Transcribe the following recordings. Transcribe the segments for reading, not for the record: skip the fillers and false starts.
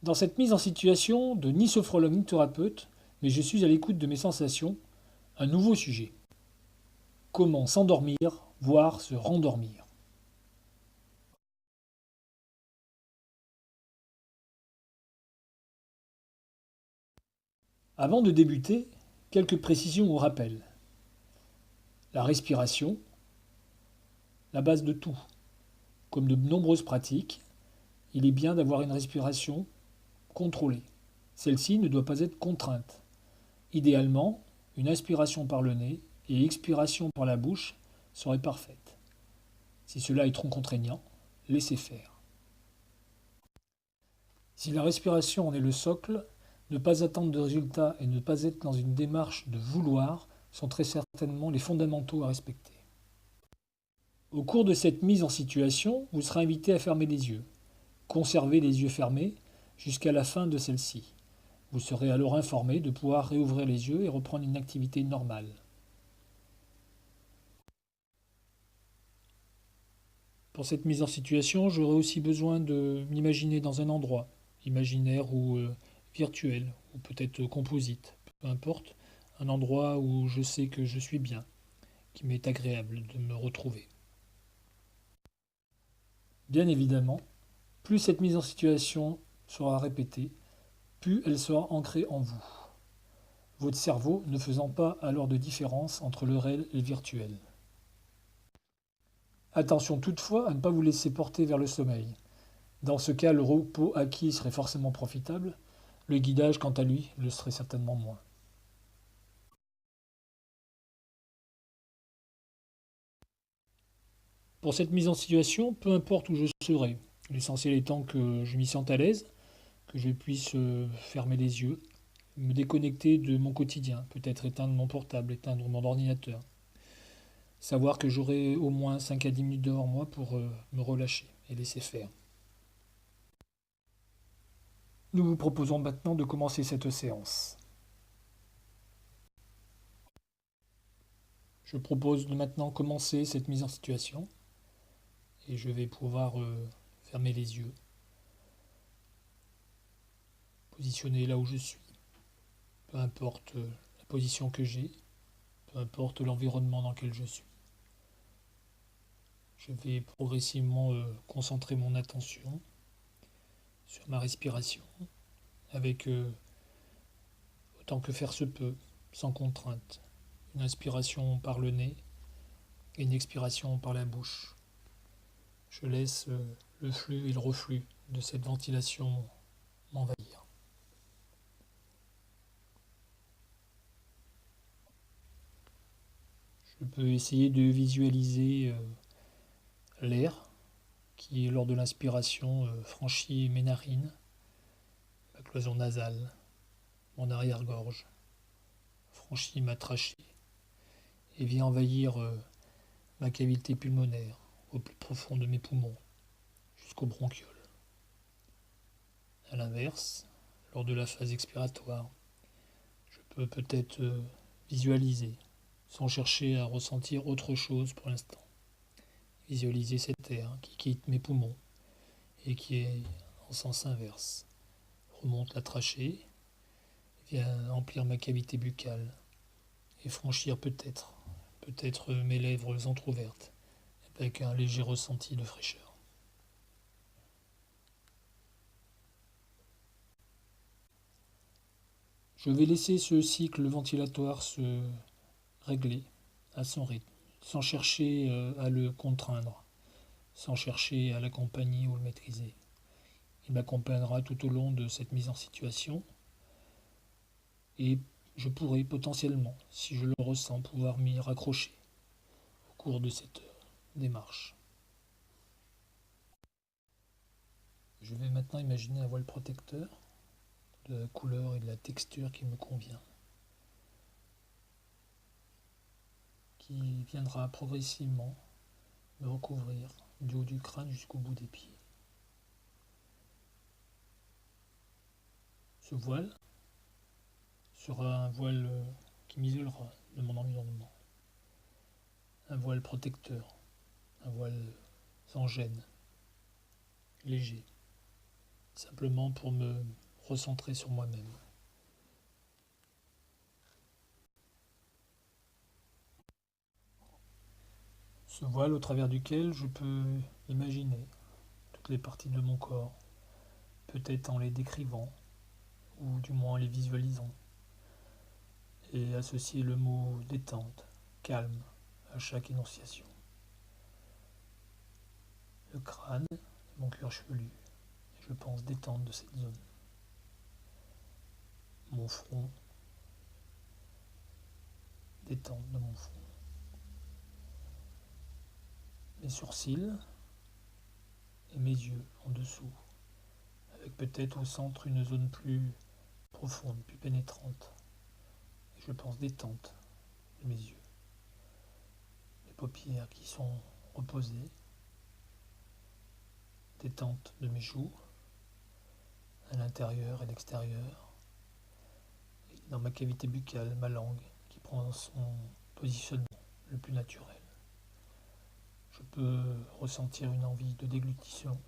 Dans cette mise en situation de ni sophrologue ni thérapeute, mais je suis à l'écoute de mes sensations, un nouveau sujet. Comment s'endormir, voire se rendormir. Avant de débuter, quelques précisions ou rappels. La respiration, la base de tout. Comme de nombreuses pratiques, il est bien d'avoir une respiration contrôlée. Celle-ci ne doit pas être contrainte. Idéalement, une inspiration par le nez et expiration par la bouche serait parfaite. Si cela est trop contraignant, laissez faire. Si la respiration en est le socle, ne pas attendre de résultats et ne pas être dans une démarche de vouloir sont très certainement les fondamentaux à respecter. Au cours de cette mise en situation, vous serez invité à fermer les yeux. Conservez les yeux fermés jusqu'à la fin de celle-ci. Vous serez alors informé de pouvoir réouvrir les yeux et reprendre une activité normale. Pour cette mise en situation, j'aurai aussi besoin de m'imaginer dans un endroit, imaginaire ou virtuel, ou peut-être composite, peu importe, un endroit où je sais que je suis bien, qui m'est agréable de me retrouver. Bien évidemment, plus cette mise en situation sera répétée, plus elle sera ancrée en vous, votre cerveau ne faisant pas alors de différence entre le réel et le virtuel. Attention toutefois à ne pas vous laisser porter vers le sommeil. Dans ce cas, le repos acquis serait forcément profitable, le guidage, quant à lui, le serait certainement moins. Pour cette mise en situation, peu importe où je serai, l'essentiel étant que je m'y sente à l'aise, que je puisse fermer les yeux, me déconnecter de mon quotidien, peut-être éteindre mon portable, éteindre mon ordinateur. Savoir que j'aurai au moins 5 à 10 minutes devant moi pour me relâcher et laisser faire. Nous vous proposons maintenant de commencer cette séance. Je propose de maintenant commencer cette mise en situation et je vais pouvoir fermer les yeux, positionner là où je suis, peu importe la position que j'ai, peu importe l'environnement dans lequel je suis. Je vais progressivement concentrer mon attention sur ma respiration avec autant que faire se peut, sans contrainte. Une inspiration par le nez et une expiration par la bouche. Je laisse le flux et le reflux de cette ventilation m'envahir. Je peux essayer de visualiser l'air qui, lors de l'inspiration, franchit mes narines, ma cloison nasale, mon arrière-gorge, franchit ma trachée et vient envahir ma cavité pulmonaire au plus profond de mes poumons, jusqu'aux bronchioles. A l'inverse, lors de la phase expiratoire, je peux peut-être visualiser, sans chercher à ressentir autre chose pour l'instant. Visualiser cet air qui quitte mes poumons et qui est en sens inverse. Remonte la trachée, vient emplir ma cavité buccale et franchir peut-être mes lèvres entr'ouvertes, avec un léger ressenti de fraîcheur. Je vais laisser ce cycle ventilatoire se régler à son rythme, sans chercher à le contraindre, sans chercher à l'accompagner ou le maîtriser. Il m'accompagnera tout au long de cette mise en situation et je pourrai potentiellement, si je le ressens, pouvoir m'y raccrocher au cours de cette démarche. Je vais maintenant imaginer un voile protecteur de la couleur et de la texture qui me convient, qui viendra progressivement me recouvrir du haut du crâne jusqu'au bout des pieds. Ce voile sera un voile qui m'isolera de mon environnement, un voile protecteur, un voile sans gêne, léger. simplement pour me recentrer sur moi-même. Ce voile au travers duquel je peux imaginer toutes les parties de mon corps, peut-être en les décrivant, ou du moins en les visualisant, et associer le mot détente, calme, à chaque énonciation. Le crâne, mon cuir chevelu, et je pense détente de cette zone. Mon front, détente de mon front. Mes sourcils et mes yeux en dessous, avec peut-être au centre une zone plus profonde, plus pénétrante. Et je pense détente de mes yeux. Mes paupières qui sont reposées, détente de mes joues, à l'intérieur et l'extérieur. Et dans ma cavité buccale, ma langue qui prend son positionnement le plus naturel. Je peux ressentir une envie de déglutition.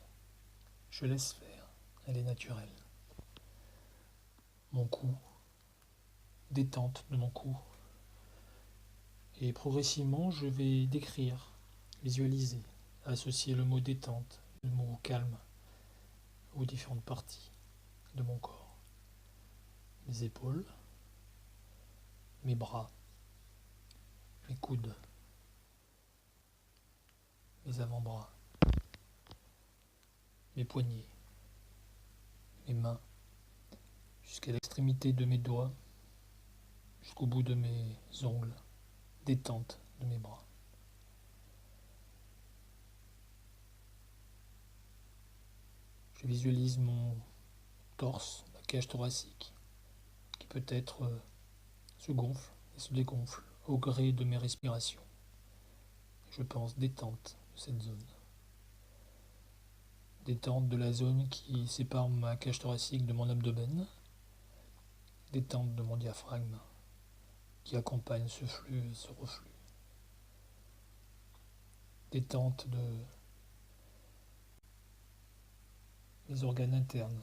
Je laisse faire, elle est naturelle. Mon cou, détente de mon cou. Et progressivement, je vais décrire, visualiser, associer le mot détente, le mot calme aux différentes parties de mon corps. Mes épaules, mes bras, mes coudes, mes avant-bras, mes poignets, mes mains, jusqu'à l'extrémité de mes doigts, jusqu'au bout de mes ongles, détente de mes bras. Je visualise mon torse, ma cage thoracique, qui peut-être se gonfle et se dégonfle au gré de mes respirations. Je pense détente de cette zone. Détente de la zone qui sépare ma cage thoracique de mon abdomen. Détente de mon diaphragme qui accompagne ce flux et ce reflux. Détente de mes organes internes,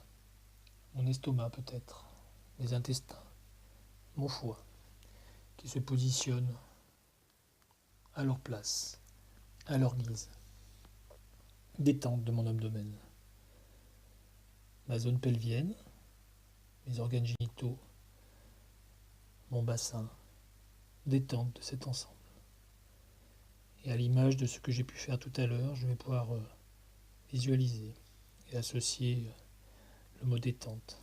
mon estomac peut-être, mes intestins, mon foie qui se positionnent à leur place, à leur guise. Détente de mon abdomen. Ma zone pelvienne, mes organes génitaux, mon bassin, détente de cet ensemble. Et à l'image de ce que j'ai pu faire tout à l'heure, je vais pouvoir visualiser et associer le mot détente.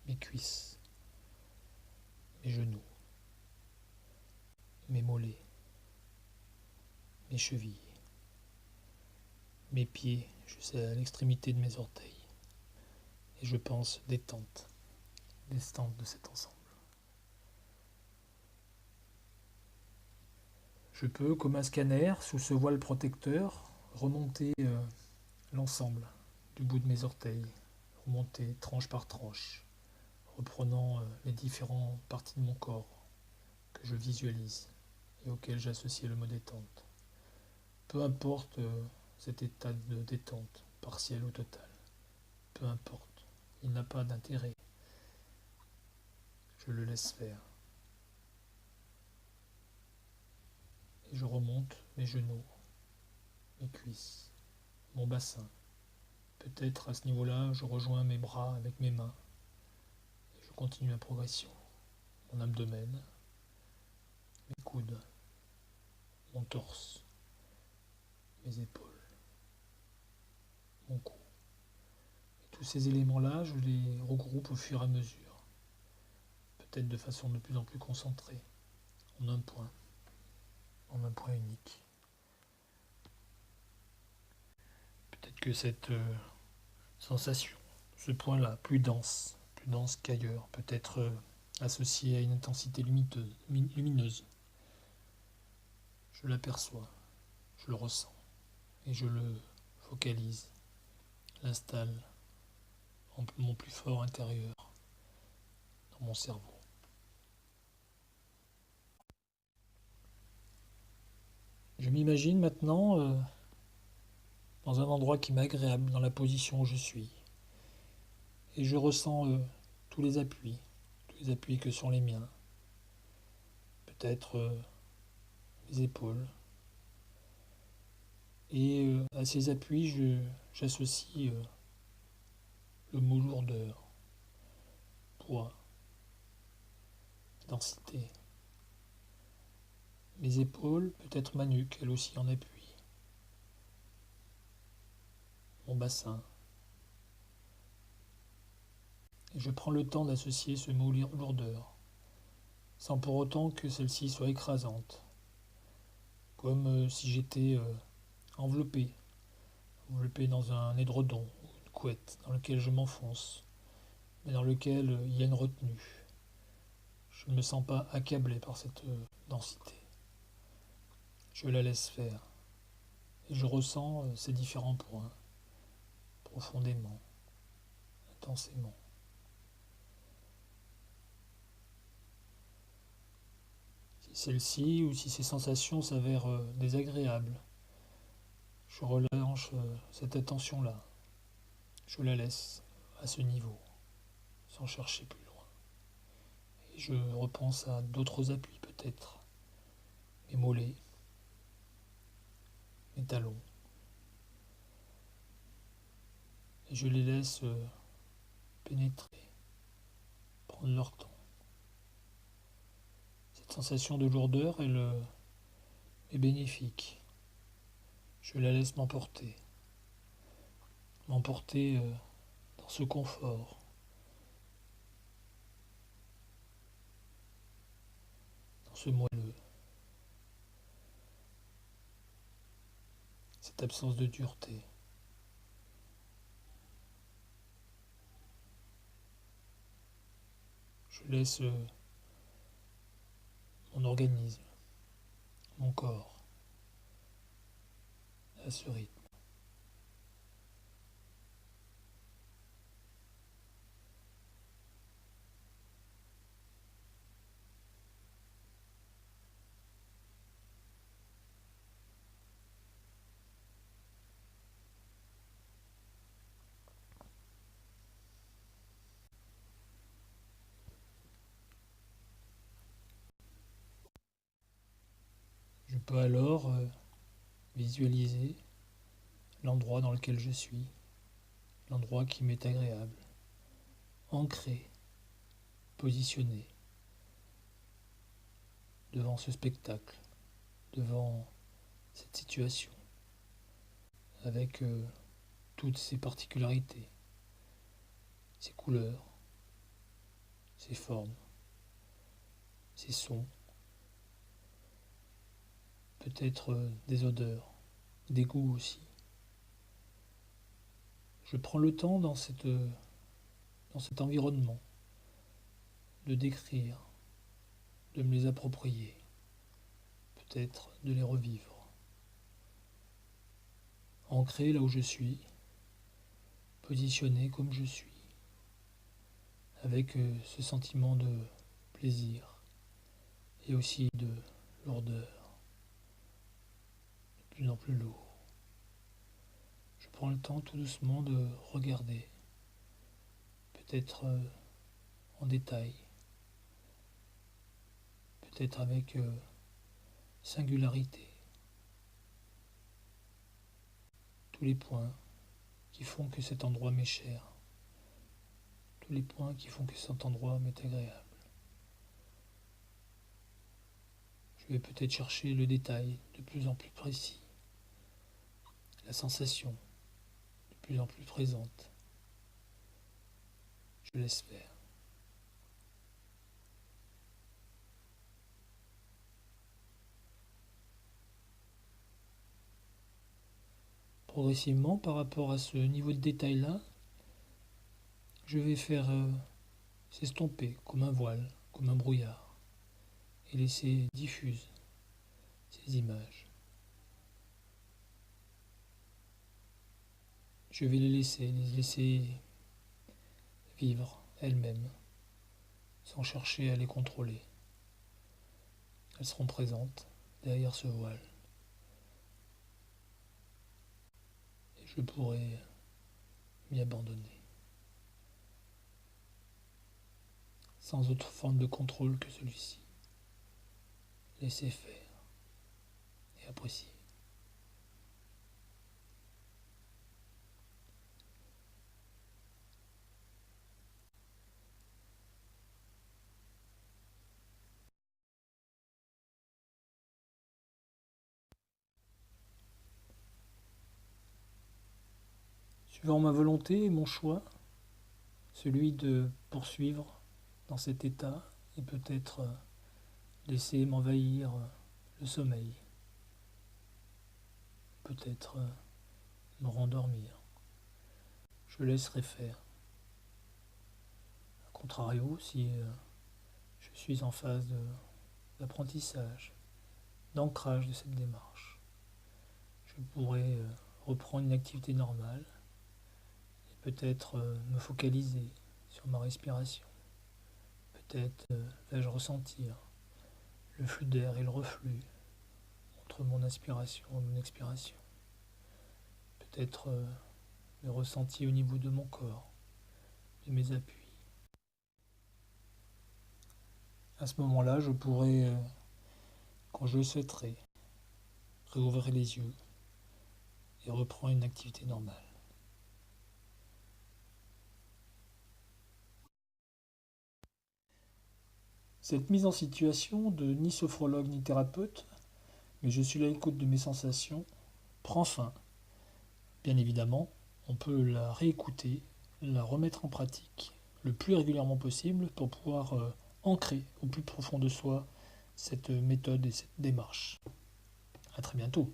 Mes cuisses, mes genoux, mes mollets, mes chevilles, mes pieds jusqu'à l'extrémité de mes orteils. Et je pense détente de cet ensemble. Je peux, comme un scanner, sous ce voile protecteur, remonter l'ensemble du bout de mes orteils, remonter tranche par tranche, reprenant les différentes parties de mon corps que je visualise et auxquelles j'associe le mot détente. Peu importe cet état de détente, partiel ou total, peu importe, il n'a pas d'intérêt. Je le laisse faire. Et je remonte mes genoux, mes cuisses, mon bassin. Peut-être à ce niveau-là, je rejoins mes bras avec mes mains. Et je continue la progression. Mon abdomen, mes coudes, mon torse, mes épaules, mon cou. Et tous ces éléments-là, je les regroupe au fur et à mesure. Peut-être de façon de plus en plus concentrée, en un point unique. Peut-être que cette sensation, ce point-là, plus dense qu'ailleurs, peut être associé à une intensité lumineuse. Je l'aperçois, je le ressens, et je le focalise, l'installe en mon plus fort intérieur, dans mon cerveau. Je m'imagine maintenant dans un endroit qui m'est agréable, dans la position où je suis. Et je ressens tous les appuis que sont les miens. Peut-être mes épaules. Et à ces appuis, j'associe le mot lourdeur, poids, densité. Mes épaules, peut-être ma nuque, elle aussi en appui. Mon bassin. Et je prends le temps d'associer ce mot lourdeur, sans pour autant que celle-ci soit écrasante, comme si j'étais enveloppé, enveloppé dans un édredon ou une couette dans lequel je m'enfonce, mais dans lequel il y a une retenue. Je ne me sens pas accablé par cette densité. Je la laisse faire et je ressens ces différents points profondément, intensément. Si celle-ci ou si ces sensations s'avèrent désagréables, je relâche cette attention-là. Je la laisse à ce niveau, sans chercher plus loin. Et je repense à d'autres appuis peut-être, mes mollets, mes talons. Et je les laisse pénétrer, prendre leur temps. Cette sensation de lourdeur, elle est bénéfique. Je la laisse m'emporter. M'emporter dans ce confort, dans ce moelleux, cette absence de dureté. Je laisse mon organisme, mon corps, à ce rythme. Je peux alors visualiser l'endroit dans lequel je suis, l'endroit qui m'est agréable, ancré, positionné devant ce spectacle, devant cette situation, avec toutes ses particularités, ses couleurs, ses formes, ses sons, peut-être des odeurs, des goûts aussi. Je prends le temps dans cet environnement de décrire, de me les approprier, peut-être de les revivre. Ancré là où je suis, positionné comme je suis, avec ce sentiment de plaisir et aussi de lourdeur, de plus en plus lourd. Je prends le temps tout doucement de regarder, peut-être en détail, peut-être avec singularité, tous les points qui font que cet endroit m'est cher, tous les points qui font que cet endroit m'est agréable. Je vais peut-être chercher le détail de plus en plus précis, la sensation de plus en plus présente. Je laisse faire. Progressivement, par rapport à ce niveau de détail-là, je vais faire s'estomper comme un voile, comme un brouillard, et laisser diffuser ces images. Je vais les laisser vivre elles-mêmes, sans chercher à les contrôler. Elles seront présentes derrière ce voile. je pourrais m'y abandonner, sans autre forme de contrôle que celui-ci. Laisser faire et apprécier. Suivant ma volonté et mon choix, celui de poursuivre dans cet état et peut-être laisser m'envahir le sommeil, peut-être me rendormir. Je laisserai faire. A contrario, si je suis en phase d'apprentissage, d'ancrage de cette démarche, je pourrais reprendre une activité normale et peut-être me focaliser sur ma respiration. Peut-être vais-je ressentir le flux d'air et le reflux entre mon inspiration et mon expiration. Peut-être mes ressentis au niveau de mon corps, de mes appuis. À ce moment-là, je pourrais, quand je le souhaiterai, réouvrir les yeux et reprendre une activité normale. Cette mise en situation de ni sophrologue ni thérapeute, mais je suis à l'écoute de mes sensations, prend fin. Bien évidemment, on peut la réécouter, la remettre en pratique le plus régulièrement possible pour pouvoir ancrer au plus profond de soi cette méthode et cette démarche. À très bientôt.